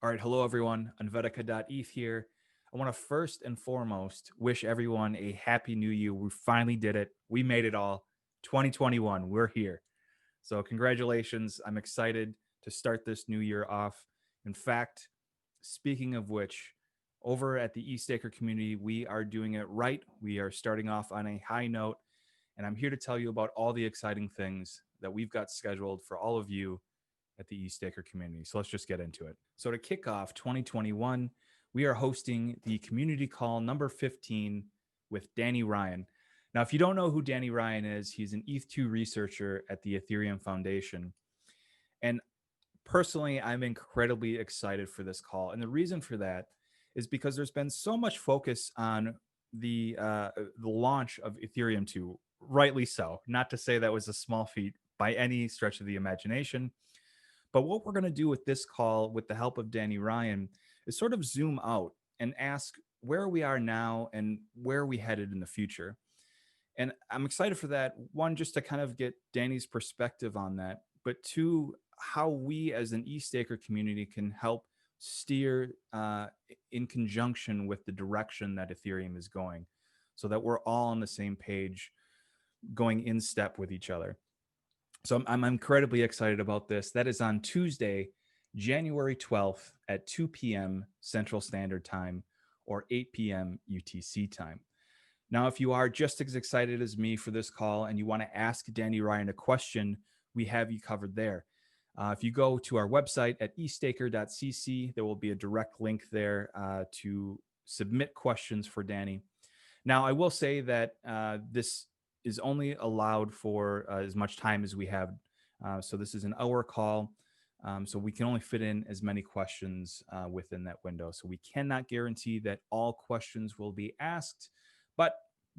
All right, hello everyone. Unvetica.eth here. I want to first and foremost wish everyone a happy new year. We finally did it. We made it all. 2021, we're here. So, congratulations. I'm excited to start this new year off. In fact, speaking of which, over at the ETHStaker community, we are doing it right. We are starting off on a high note, and I'm here to tell you about all the exciting things that we've got scheduled for all of you at the ETHStaker community. So let's just get into it. So to kick off 2021, we are hosting the community call number 15 with Danny Ryan. Now, if you don't know who Danny Ryan is, he's an ETH2 researcher at the Ethereum Foundation. And personally, I'm incredibly excited for this call. And the reason for that is because there's been so much focus on the launch of Ethereum 2, rightly so. Not to say that was a small feat by any stretch of the imagination. But what we're going to do with this call, with the help of Danny Ryan, is sort of zoom out and ask where we are now and where we headed in the future. And I'm excited for that. One, just to kind of get Danny's perspective on that, but two, how we as an ETHStaker community can help steer in conjunction with the direction that Ethereum is going so that we're all on the same page, going in step with each other. So I'm incredibly excited about this. That is on Tuesday, January 12th at 2 p.m. Central Standard Time or 8 p.m. UTC time. Now, if you are just as excited as me for this call and you want to ask Danny Ryan a question, we have you covered there. If you go to our website at ethstaker.cc, there will be a direct link there to submit questions for Danny. Now, I will say that this is only allowed for as much time as we have. So this is an hour call. So we can only fit in as many questions within that window. So we cannot guarantee that all questions will be asked, but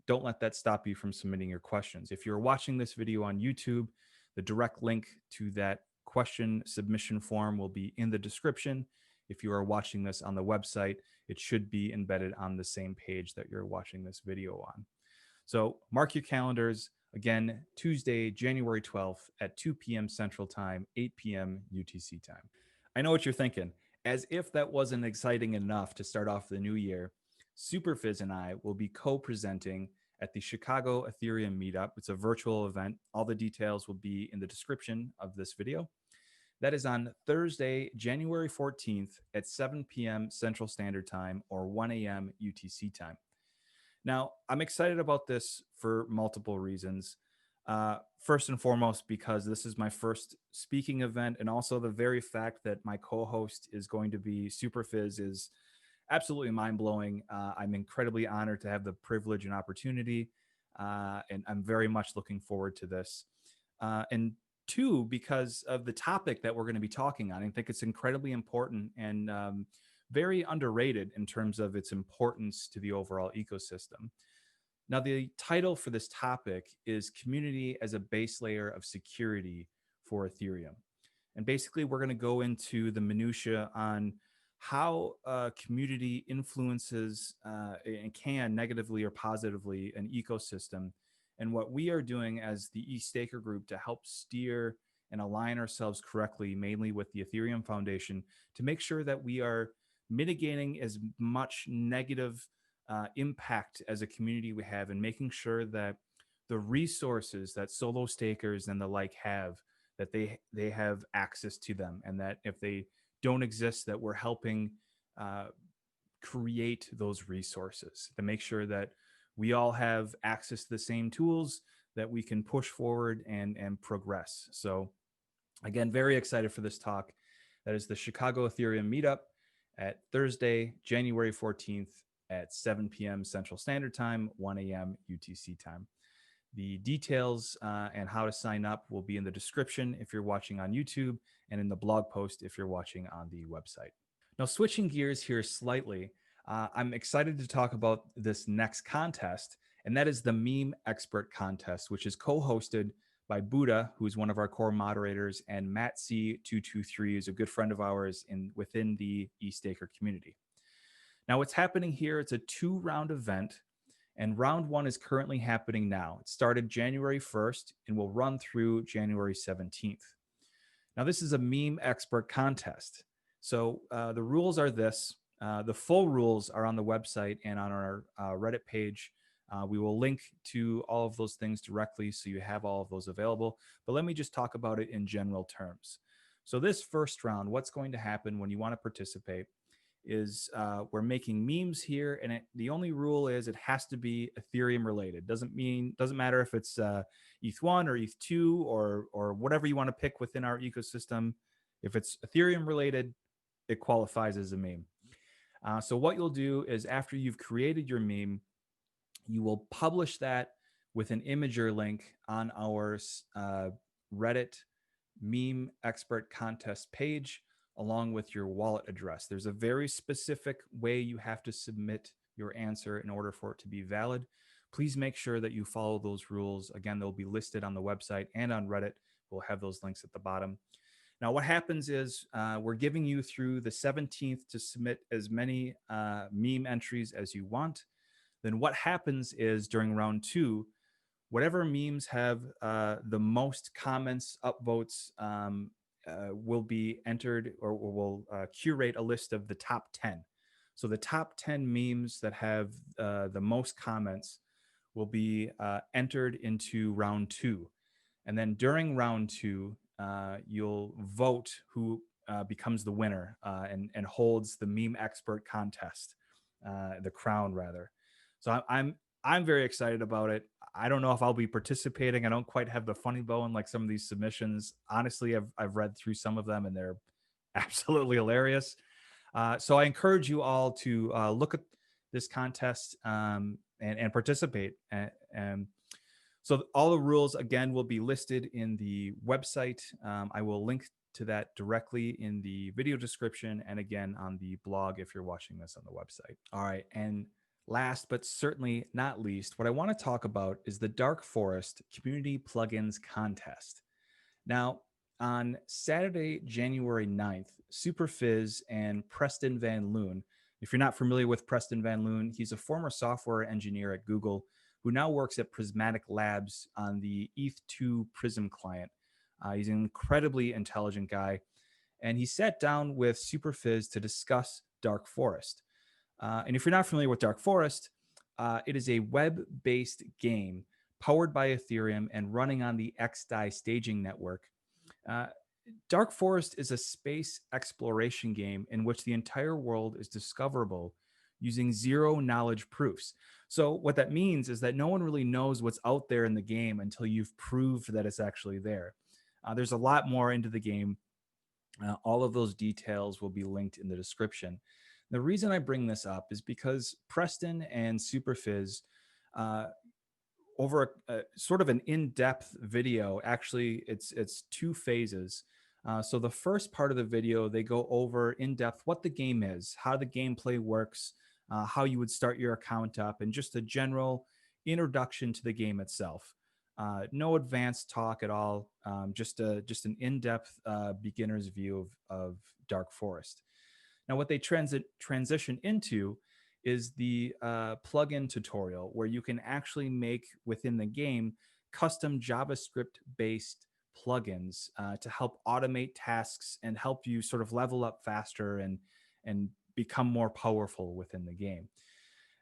don't let that stop you from submitting your questions. If you're watching this video on YouTube, the direct link to that question submission form will be in the description. If you are watching this on the website, it should be embedded on the same page that you're watching this video on. So mark your calendars. Again, Tuesday, January 12th at 2 p.m. Central Time, 8 p.m. UTC time. I know what you're thinking. As if that wasn't exciting enough to start off the new year, Superphiz and I will be co-presenting at the Chicago Ethereum Meetup. It's a virtual event. All the details will be in the description of this video. That is on Thursday, January 14th at 7 p.m. Central Standard Time or 1 a.m. UTC time. Now, I'm excited about this for multiple reasons. First and foremost, because this is my first speaking event, and also the very fact that my co-host is going to be Superphiz is absolutely mind-blowing. I'm incredibly honored to have the privilege and opportunity, and I'm very much looking forward to this. And two, because of the topic that we're going to be talking on, I think it's incredibly important and very underrated in terms of its importance to the overall ecosystem. Now, the title for this topic is Community as a Base Layer of Security for Ethereum. And basically, we're going to go into the minutia on how a community influences and can negatively or positively an ecosystem, and what we are doing as the ETHStaker group to help steer and align ourselves correctly, mainly with the Ethereum Foundation, to make sure that we are mitigating as much negative impact as a community we have, and making sure that the resources that solo stakers and the like have, that they have access to them, and that if they don't exist, that we're helping create those resources to make sure that we all have access to the same tools that we can push forward and progress. So again, very excited for this talk. That is the Chicago Ethereum Meetup at Thursday, January 14th at 7 p.m. Central Standard Time, 1 a.m. UTC time. The details and how to sign up will be in the description if you're watching on YouTube, and in the blog post if you're watching on the website. Now, switching gears here slightly, I'm excited to talk about this next contest, and that is the Meme Expert Contest, which is co-hosted by Buddha, who is one of our core moderators, and Matt C223 is a good friend of ours within the ETHStaker community. Now, what's happening here, it's a 2-round event, and round 1 is currently happening now. It started January 1st and will run through January 17th. Now, this is a meme expert contest. So the rules are this. The full rules are on the website and on our Reddit page. We will link to all of those things directly so you have all of those available. But let me just talk about it in general terms. So, this first round, what's going to happen when you want to participate is we're making memes here, and the only rule is it has to be Ethereum related. Doesn't matter if it's ETH1 or ETH2 or whatever you want to pick within our ecosystem. If it's Ethereum related, it qualifies as a meme. So what you'll do is after you've created your meme, you will publish that with an imager link on our Reddit meme expert contest page along with your wallet address. There's a very specific way you have to submit your answer in order for it to be valid. Please make sure that you follow those rules. Again, they'll be listed on the website and on Reddit. We'll have those links at the bottom. Now, what happens is we're giving you through the 17th to submit as many meme entries as you want. Then what happens is during round 2, whatever memes have the most comments, upvotes, will be entered, or will curate a list of the top 10. So the top 10 memes that have the most comments will be entered into round 2. And then during round 2, you'll vote who becomes the winner and holds the meme expert contest, the crown rather. So I'm very excited about it. I don't know if I'll be participating. I don't quite have the funny bone like some of these submissions. Honestly, I've read through some of them and they're absolutely hilarious. So I encourage you all to look at this contest and participate. And so all the rules, again, will be listed in the website. I will link to that directly in the video description and again on the blog if you're watching this on the website. All right. And last but certainly not least, what I want to talk about is the Dark Forest Community Plugins Contest. Now, on Saturday, January 9th, Superphiz and Preston Van Loon, if you're not familiar with Preston Van Loon, he's a former software engineer at Google who now works at Prismatic Labs on the ETH2 Prism client. He's an incredibly intelligent guy, and he sat down with Superphiz to discuss Dark Forest. And if you're not familiar with Dark Forest, it is a web-based game powered by Ethereum and running on the XDAI staging network. Dark Forest is a space exploration game in which the entire world is discoverable using zero knowledge proofs. So what that means is that no one really knows what's out there in the game until you've proved that it's actually there. There's a lot more into the game. All of those details will be linked in the description. The reason I bring this up is because Preston and Superphiz, over a sort of an in-depth video, actually it's 2 phases. So the first part of the video, they go over in depth what the game is, how the gameplay works, how you would start your account up, and just a general introduction to the game itself. No advanced talk at all, just an in-depth beginner's view of Dark Forest. Now, what they transition into is the plugin tutorial, where you can actually make within the game custom JavaScript-based plugins to help automate tasks and help you sort of level up faster and become more powerful within the game.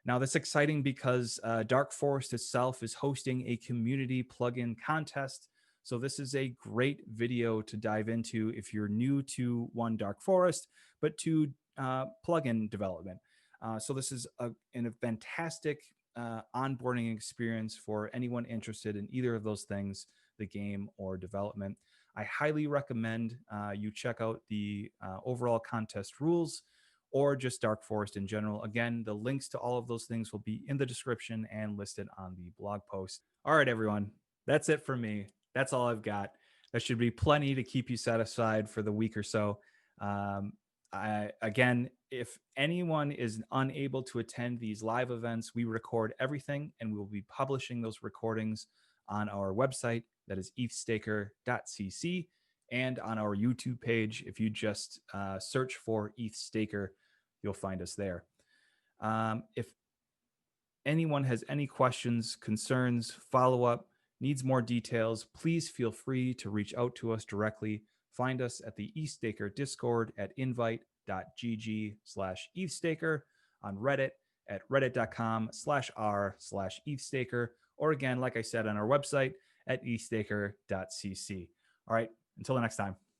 Now, that's exciting because Dark Forest itself is hosting a community plugin contest. So this is a great video to dive into if you're new to Dark Forest, but to plugin development. So this is a fantastic onboarding experience for anyone interested in either of those things, the game or development. I highly recommend you check out the overall contest rules or just Dark Forest in general. Again, the links to all of those things will be in the description and listed on the blog post. All right, everyone, that's it for me. That's all I've got. That should be plenty to keep you satisfied for the week or so. Again, if anyone is unable to attend these live events, we record everything and we will be publishing those recordings on our website, that is ETHStaker.cc, and on our YouTube page. If you just search for ETHStaker, you'll find us there. If anyone has any questions, concerns, follow-up, needs more details, please feel free to reach out to us directly. Find us at the ETHStaker Discord at r.gg/ETHStaker, on Reddit at reddit.com/r/ETHStaker, or again, like I said, on our website at ETHStaker.cc. All right, until the next time.